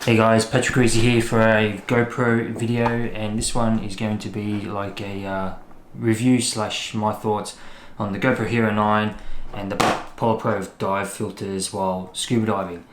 Hey guys, Patrick Greasy here for a GoPro video, and this one is going to be like a review slash my thoughts on the GoPro Hero 9 and the PolarPro dive filters while scuba diving.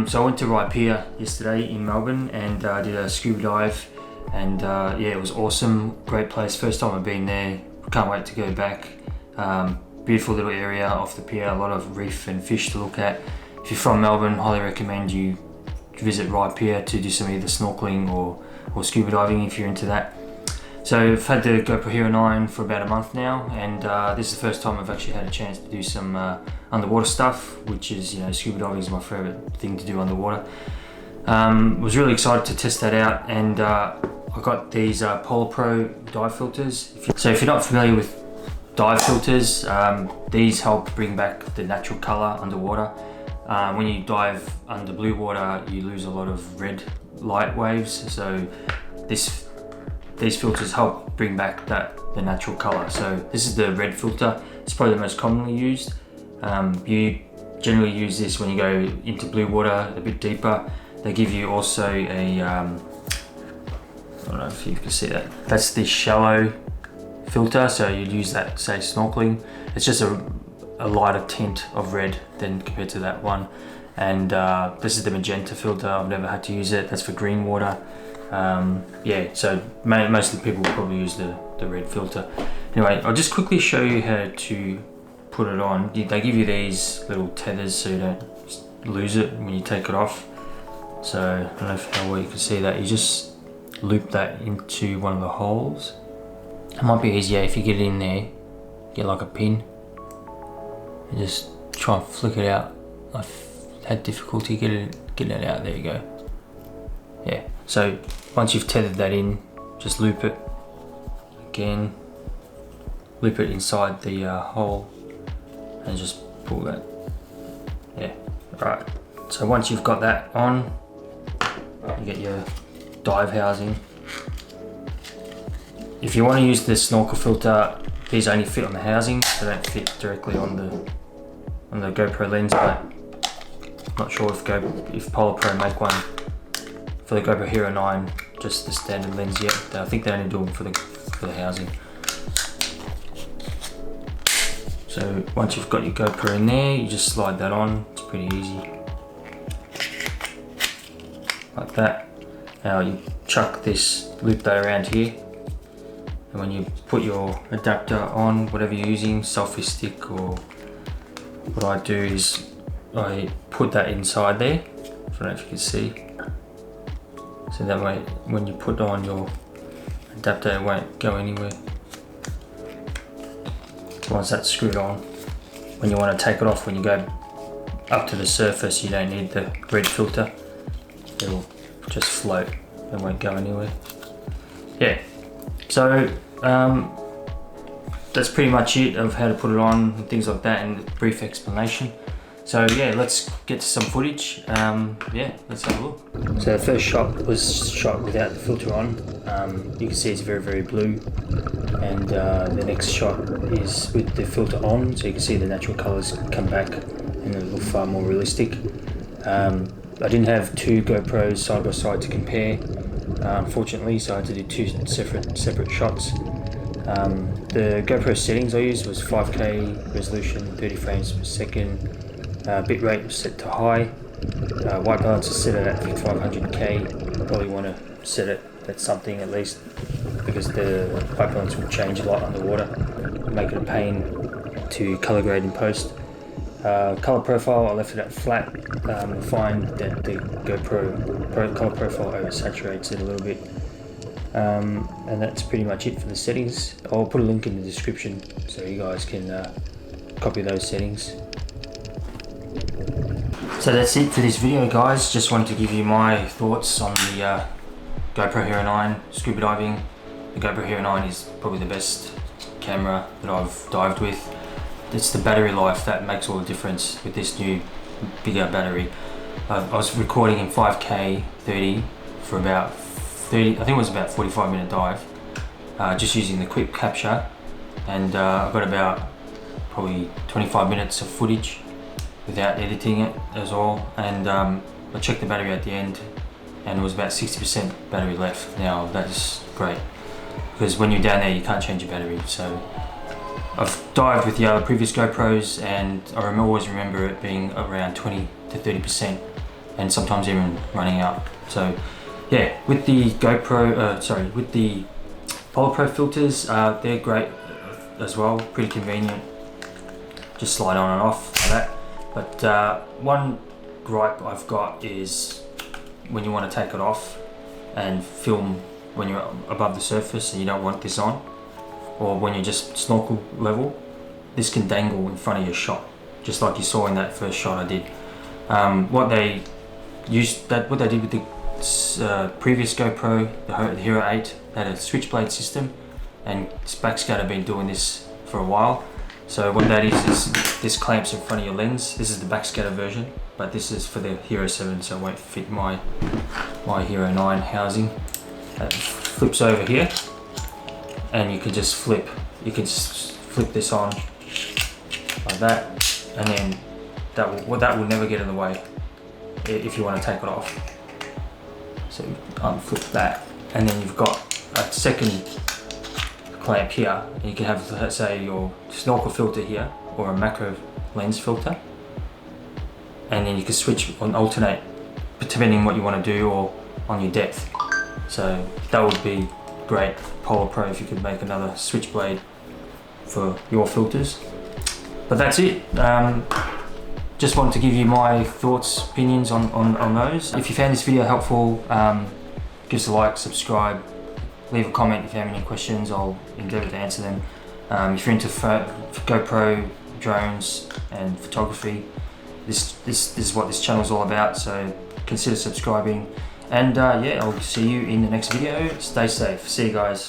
So I went to Right Pier yesterday in Melbourne and did a scuba dive, and yeah, it was awesome. Great place, first time I've been there, can't wait to go back. Beautiful little area off the pier, a lot of reef and fish to look at. If you're from Melbourne, highly recommend you visit Right Pier to do some either snorkeling or scuba diving if you're into that. So I've had the GoPro Hero 9 for about a month now, and this is the first time I've actually had a chance to do some underwater stuff, which is, you know, scuba diving is my favourite thing to do underwater. Was really excited to test that out, and I got these PolarPro dive filters. So if you're not familiar with dive filters, these help bring back the natural colour underwater. When you dive under blue water, you lose a lot of red light waves, so these filters help bring back the natural colour. So this is the red filter. It's probably the most commonly used. You generally use this when you go into blue water, a bit deeper. They give you also a, I don't know if you can see that. That's the shallow filter, so you'd use that, say, snorkeling. It's just a lighter tint of red than compared to that one. And this is the magenta filter. I've never had to use it. That's for green water. Yeah, so most of the people will probably use the red filter. Anyway, I'll just quickly show you how to put it on. They give you these little tethers so you don't lose it when you take it off. So I don't know how well you can see that. You just loop that into one of the holes. It might be easier if you get it in there, get like a pin, and just try and flick it out. I've had difficulty getting it out. There you go. Yeah, so once you've tethered that in, just loop it again, loop it inside the hole, and just pull that. Yeah, right. So once you've got that on, you get your dive housing. If you want to use the snorkel filter, these only fit on the housing, they don't fit directly on the GoPro lens, but I'm not sure if PolarPro make one for the GoPro Hero 9, just the standard lens yet. I think they only do them for the housing. So once you've got your GoPro in there, you just slide that on. It's pretty easy, like that. Now you chuck this, loop that around here, and when you put your adapter on, whatever you're using, selfie stick, or what I do is I put that inside there. I don't know if you can see. So that way, when you put on your adapter, it won't go anywhere. Once that's screwed on, when you want to take it off, when you go up to the surface, you don't need the red filter. It'll just float, it won't go anywhere. Yeah, so that's pretty much it of how to put it on and things like that, and a brief explanation. So yeah, let's get to some footage. Yeah, let's have a look. So the first shot was shot without the filter on. You can see it's very, very blue. And the next shot is with the filter on, so you can see the natural colours come back and they look far more realistic. I didn't have two GoPros side by side to compare, unfortunately, so I had to do two separate shots. The GoPro settings I used was 5K resolution, 30 frames per second. Bitrate was set to high. White balance is set at 5500K. Probably want to set it at something at least, because the white balance will change a lot underwater, make it a pain to color grade in post. Color profile, I left it at flat. I find that the GoPro color profile oversaturates it a little bit. And that's pretty much it for the settings. I'll put a link in the description so you guys can copy those settings. So that's it for this video, guys. Just wanted to give you my thoughts on the GoPro Hero 9 scuba diving. The GoPro Hero 9 is probably the best camera that I've dived with. it's the battery life that makes all the difference with this new bigger battery. I was recording in 5K 30 for about 30, I think it was about 45-minute dive, just using the quick capture, and I got about probably 25 minutes of footage without editing it as well. And I checked the battery at the end, and it was about 60% battery left. Now that is great, because when you're down there you can't change your battery. So I've dived with the other previous GoPros, and I always remember it being around 20 to 30%, and sometimes even running out. So yeah, with the GoPro, with the PolarPro filters, they're great as well, pretty convenient. Just slide on and off like that. But one gripe I've got is when you want to take it off and film when you're above the surface and you don't want this on, or when you're just snorkel level, this can dangle in front of your shot, just like you saw in that first shot I did. What they did with the previous GoPro, the Hero 8, they had a switchblade system, and Backscatter been doing this for a while. So what that is this clamps in front of your lens. This is the Backscatter version, but this is for the Hero 7, so it won't fit my Hero 9 housing. It flips over here, and you can just flip. You can just flip this on like that, and then that will never get in the way if you want to take it off. So unflip that, and then you've got a second clamp here, and you can have, let's say, your snorkel filter here or a macro lens filter, and then you can switch and alternate depending on what you want to do or on your depth. So that would be great, PolarPro, if you could make another switchblade for your filters. But that's it. Just wanted to give you my thoughts, opinions on those. If you found this video helpful, give us a like, subscribe, leave a comment if you have any questions. I'll endeavour to answer them. If you're into GoPro, drones and photography, this is what this channel is all about, so consider subscribing. And yeah, I'll see you in the next video. Stay safe. See you guys.